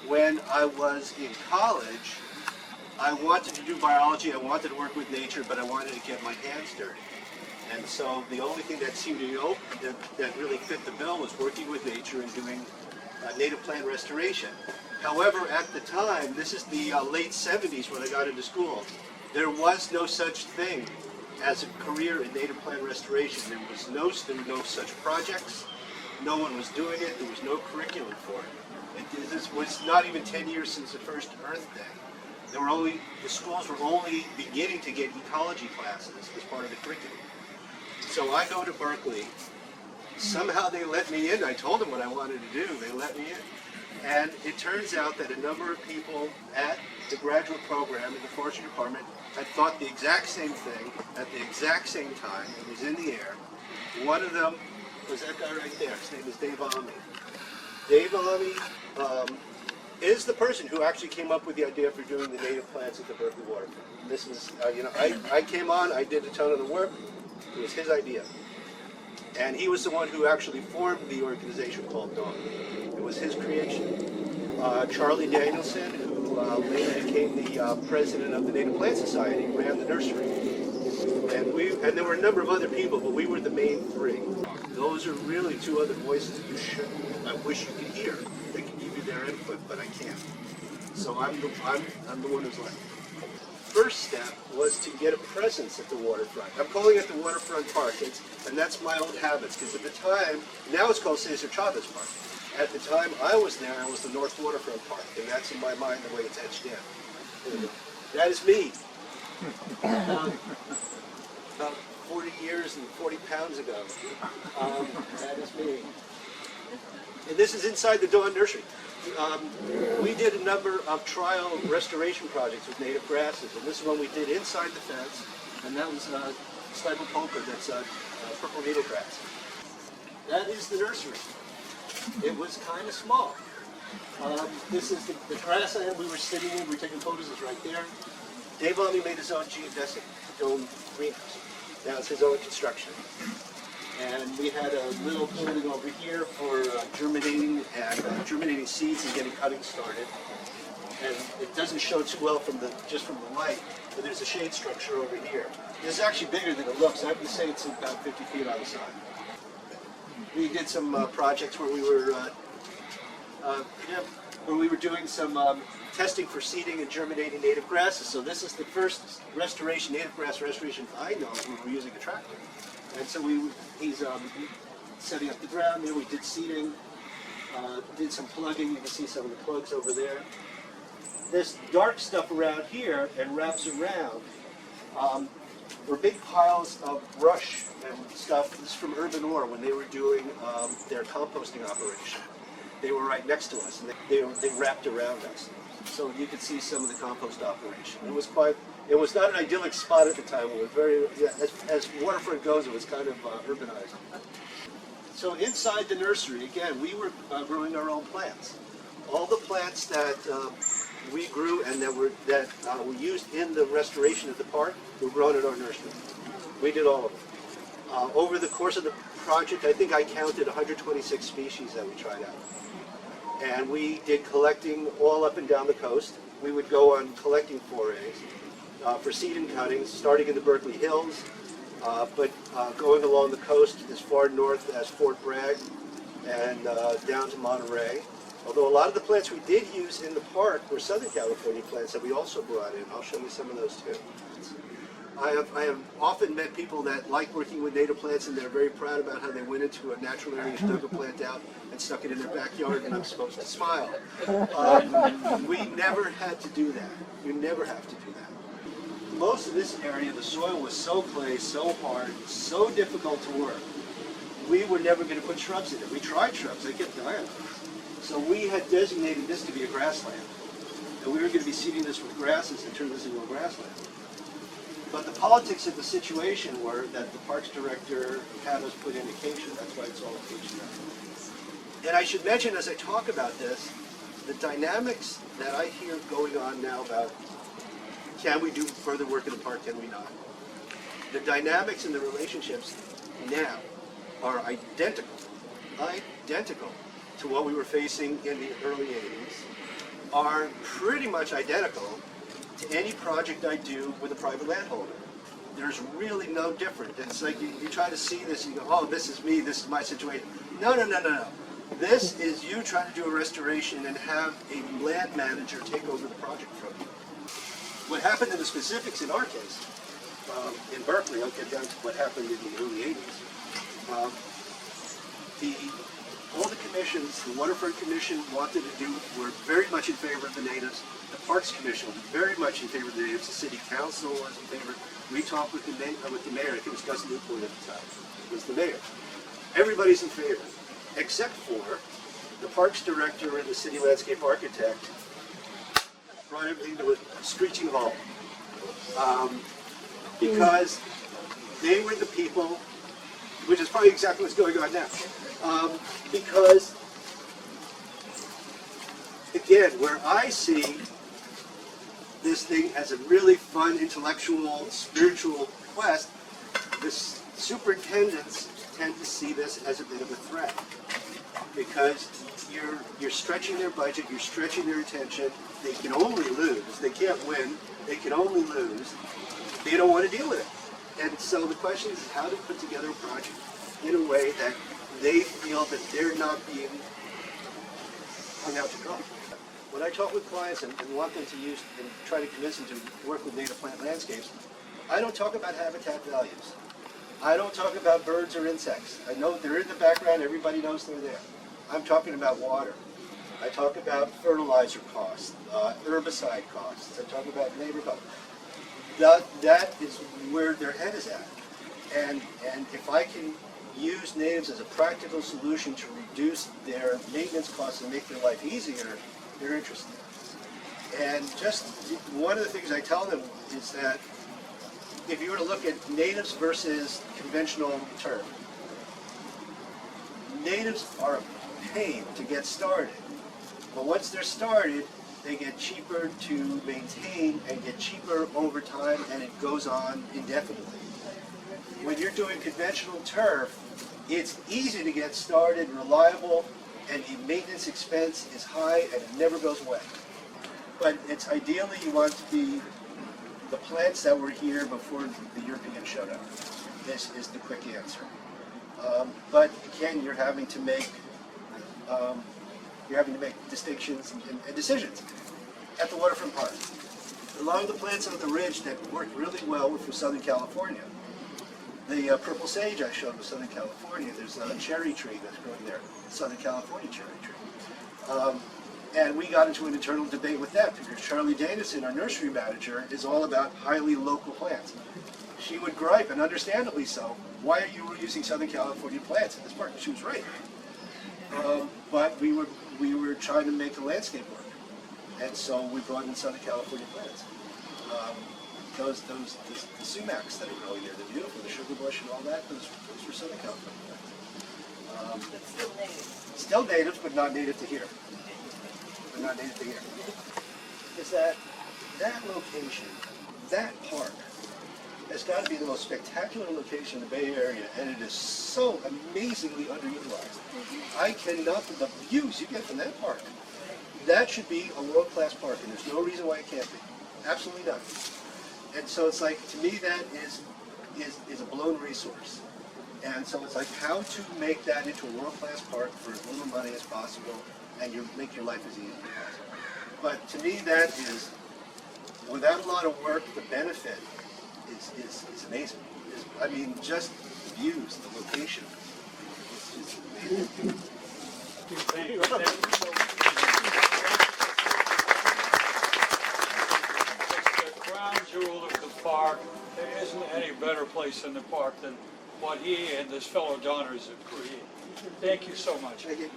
when I was in college, I wanted to do biology, I wanted to work with nature, but I wanted to get my hands dirty. And so the only thing that seemed to go, that really fit the bill was working with nature and doing native plant restoration. However, at the time, this is the late 70s when I got into school, there was no such thing as a career in native plant restoration. There were no such projects. No one was doing it. There was no curriculum for it. This was not even 10 years since the first Earth Day. The schools were only beginning to get ecology classes as part of the curriculum. So I go to Berkeley. Somehow they let me in. I told them what I wanted to do. They let me in. And it turns out that a number of people at the graduate program in the forestry department had thought the exact same thing at the exact same time. It was in the air. One of them was that guy right there. His name is Dave Almy. Dave Almy is the person who actually came up with the idea for doing the native plants at the Berkeley waterfront. This was, I came on, I did a ton of the work. It was his idea. And he was the one who actually formed the organization called Dawn. It was his creation. Charlie Danielson, who later became the president of the Native Plant Society, ran the nursery. And there were a number of other people, but we were the main three. Those are really two other voices I wish you could hear. They can give you their input, but I can't. So I'm the one who's left. First step was to get a presence at the waterfront. I'm calling it the Waterfront Park, and that's my old habits, because at the time, now it's called Chavez Park. At the time I was there, it was the North Waterfront Park, and that's in my mind the way it's etched in. That is me. About 40 years and 40 pounds ago. That is me. And this is inside the Dawn Nursery. We did a number of trial restoration projects with native grasses, and this one we did inside the fence, and that was Stiplepulpa, that's purple needlegrass. That is the nursery. It was kind of small. This is the grassland we were sitting in. We were taking photos. It's right there. Dave Almy made his own geodesic dome greenhouse. That was his own construction. And we had a little building over here for germinating seeds and getting cuttings started. And it doesn't show too well just from the light, but there's a shade structure over here. This is actually bigger than it looks. I have to say it's about 50 feet on the side. We did some projects where we were doing some testing for seeding and germinating native grasses. So this is the first native grass restoration I know where we're using a tractor. And so he's setting up the ground there. We did seeding, did some plugging. You can see some of the plugs over there. This dark stuff around here and wraps around were big piles of brush and stuff. This is from Urban Ore when they were doing their composting operation. They were right next to us, and they wrapped around us. So you could see some of the compost operation. It was not an idyllic spot at the time. It was very, as waterfront goes, it was kind of urbanized. So inside the nursery, again, we were growing our own plants. All the plants that we grew and that were used in the restoration of the park were grown at our nursery. We did all of them. Over the course of the project, I think I counted 126 species that we tried out. And we did collecting all up and down the coast. We would go on collecting forays for seed and cuttings, starting in the Berkeley Hills, but going along the coast as far north as Fort Bragg and down to Monterey. Although a lot of the plants we did use in the park were Southern California plants that we also brought in. I'll show you some of those too. I have often met people that like working with native plants, and they're very proud about how they went into a natural area, dug a plant out, and stuck it in their backyard, and I'm supposed to smile. We never had to do that. You never have to do that. Most of this area, the soil was so clay, so hard, so difficult to work. We were never going to put shrubs in it. We tried shrubs, they kept dying. So we had designated this to be a grassland. And we were going to be seeding this with grasses and turn this into a grassland. But the politics of the situation were that the parks director had us put in acacia. That's why it's all acacia. And I should mention as I talk about this, the dynamics that I hear going on now about can we do further work in the park, can we not? The dynamics and the relationships now are identical to what we were facing in the early 80s are pretty much identical to any project I do with a private landholder. There's really no different. It's like you try to see this and you go, oh, this is me, this is my situation. No, no, no, no, no. This is you trying to do a restoration and have a land manager take over the project from you. What happened in the specifics in our case, in Berkeley, I'll get down to what happened in the early 80s. All the commissions, the Waterfront Commission wanted to do, were very much in favor of the natives. The Parks Commission was very much in favor of the natives. The City Council was in favor. We talked with the mayor, I think it was Gus Newport at the time, was the mayor. Everybody's in favor, except for the Parks Director and the City Landscape Architect brought everything to a screeching halt. Because they were the people, which is probably exactly what's going on now. Because, again, where I see this thing as a really fun, intellectual, spiritual quest, the superintendents tend to see this as a bit of a threat. Because you're stretching their budget, you're stretching their attention. They can only lose. They can't win. They can only lose. They don't want to deal with it. And so the question is how to put together a project in a way that they feel that they're not being hung out to dry. When I talk with clients and want them to use and try to convince them to work with native plant landscapes, I don't talk about habitat values. I don't talk about birds or insects. I know they're in the background, everybody knows they're there. I'm talking about water. I talk about fertilizer costs, herbicide costs. I talk about labor costs. That is where their head is at. And if I can use natives as a practical solution to reduce their maintenance costs and make their life easier, they're interested. And just one of the things I tell them is that if you were to look at natives versus conventional turf, natives are a pain to get started. But once they're started, they get cheaper to maintain and get cheaper over time, and it goes on indefinitely. When you're doing conventional turf, it's easy to get started, reliable, and the maintenance expense is high and it never goes away. But it's ideally you want to be the plants that were here before the Europeans showed up. This is the quick answer. But again, you're having to make distinctions and decisions. At the Waterfront Park, a lot of the plants on the ridge that worked really well were from Southern California. The purple sage I showed was Southern California. There's a cherry tree that's growing there, Southern California cherry tree. And we got into an internal debate with that because Charlie Danison, our nursery manager, is all about highly local plants. She would gripe, and understandably so, why are you using Southern California plants in this park? And she was right. But we were trying to make the landscape work. And so we brought in Southern California plants. The sumacs that are growing there, the beautiful, the sugar bush and all that, those were Southern California plants. But still native. Still native, but not native to here. But not native to here. Is that location, that park, has got to be the most spectacular location in the Bay Area, and it is so amazingly underutilized. I cannot, the views you get from that park, that should be a world-class park, and there's no reason why it can't be. Absolutely none. And so it's like, to me, that is a blown resource. And so it's like how to make that into a world-class park for as little money as possible, and make your life as easy as possible. But to me, that is, without a lot of work, the benefit is amazing. I mean, just the views, the location. It's just amazing. Thank you. It's the crown jewel of the park. There isn't any better place in the park than what he and his fellow donors have created. Thank you so much. Thank you.